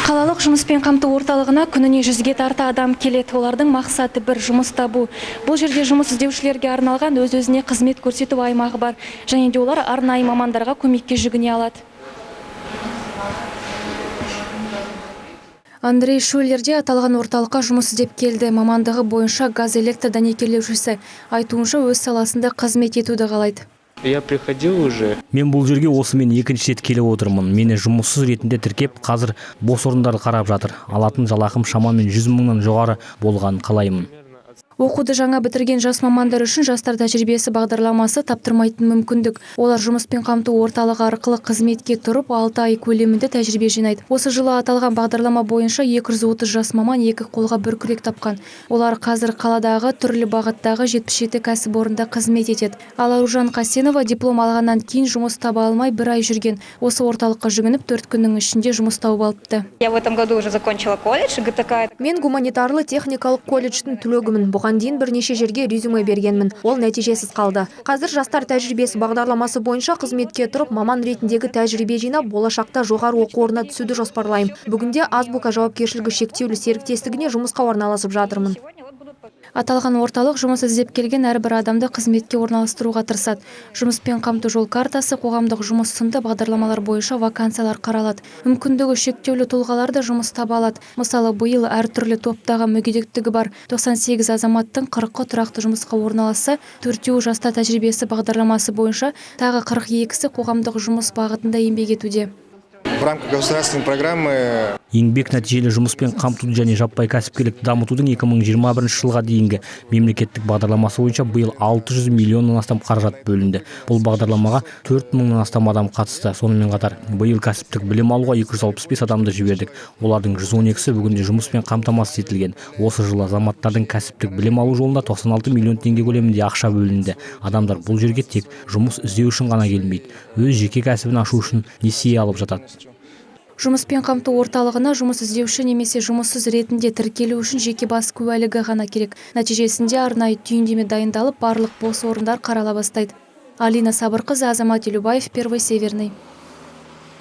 Қалалық жұмыспен қамту орталығына күніне 100-ге тарта адам келеді. Олардың мақсаты бір жұмыс табу. Бұл жерде жұмыс іздеушілерге арналған өз-өзіне қызмет көрсету аймағы бар. Және де олар арнайы мамандарға көмекке жүгіне алады. Андрей Шулерде аталған орталыққа жұмыс іздеп келді. Мамандығы бойынша газ электр дәнекерлеушісі. Айтуынша өз саласында қызмет етуді қалайды. Я приходил уже. Мен бұл жерге осымен екінші рет келіп отырмын. Мені жұмыссыз ретінде тіркеп, қазір бос орындарды қарап жатыр. Алатын жалақым шамамен 100 мыңнан жоғары болған қалаймын. Оқуды жаңа бітірген жас мамандар үшін жастар тәжірибесі бағдарламасы таптырмайтын мүмкіндік. Олар жұмыспен қамту орталығы арқылы қызметке тұрып, 6 ай көлемінде тәжірибе жинайды. Осы жылы аталған бағдарлама бойынша 230 жас маман екі қолға бір күрек тапқан. Олар қазір қаладағы түрлі бағыттағы 77 кәсіпорында қызмет етеді. Ал Аружан Қасенова диплом алғаннан кейін жұмыс таба алмай 1 ай жүрген. Осы орталыққа жүгініп 4 күннің ішінде жұмыс тауып алыпты. Я в этом году уже закончила колледж ГТК. Мен гуманитарлы техникалық колледждің түлегімін. Бұған дейін бірнеше жерге резюме бергенмін. Ол нәтижесіз қалды. Қазір жастар тәжірибесі бағдарламасы бойынша қызметке тұрып, маман ретіндегі тәжірибе жинап, болашақта жоғары оқу орнына түсуді жоспарлаймын. Бүгінде Азбука жауапкершілігі шектеулі серіктестігіне жұмысқа орналасып жатырмын. Аталған орталық жұмыс іздеп келген әрбір адамды қызметке орналастыруға тырысады. Жұмыспен қамту жол картасы, қоғамдық жұмыс сынды бағдарламалар бойынша вакансиялар қаралады. Мүмкіндігі шектеулі тұлғалар да жұмыс таба алады. Мысалы, биыл әртүрлі топтағы мүгедектігі бар 98 азаматтың 40-ы тұрақты жұмысқа орналасса, 4-еуі жастар тәжірибесі бағдарламасы бойынша, тағы 42-сі қоғамдық жұмыс бағытында еңбек етуде. В рамках государственной программы Еңбек нәтижелі жұмыспен қамтуды және жаппай кәсіпкерлікті дамытудың 2021 жылға дейінгі мемлекеттік бағдарламасы бойынша биыл 600 миллионнан астам қаражат бөлінді. Бұл бағдарламаға 4 мыңнан астам адам қатысты. Сонымен қатар, биыл кәсіптік білім алуға 265 адамды жібердік. Олардың 112-сі бүгінде жұмыспен қамтамасыз етілген. Осы жылы азаматтардың кәсіптік білім алу жолында 96 миллион теңге көлемінде ақша бөлінді. Адамдар бұл жерге тек жұмыс іздеу үшін ғана келмейді. Өз жеке кәсібін ашу үшін несие алып жатады. Жұмыспен қамту орталығына жұмыс іздеуші немесе жұмыссыз ретінде тіркелу үшін жеке бас куәлігі ғана керек. Нәтижесінде арнайы түйіндеме дайындалып, барлық бос орындар қарала бастайды. Алина Сабырқызы, Азамат Елубаев, Первый Северный.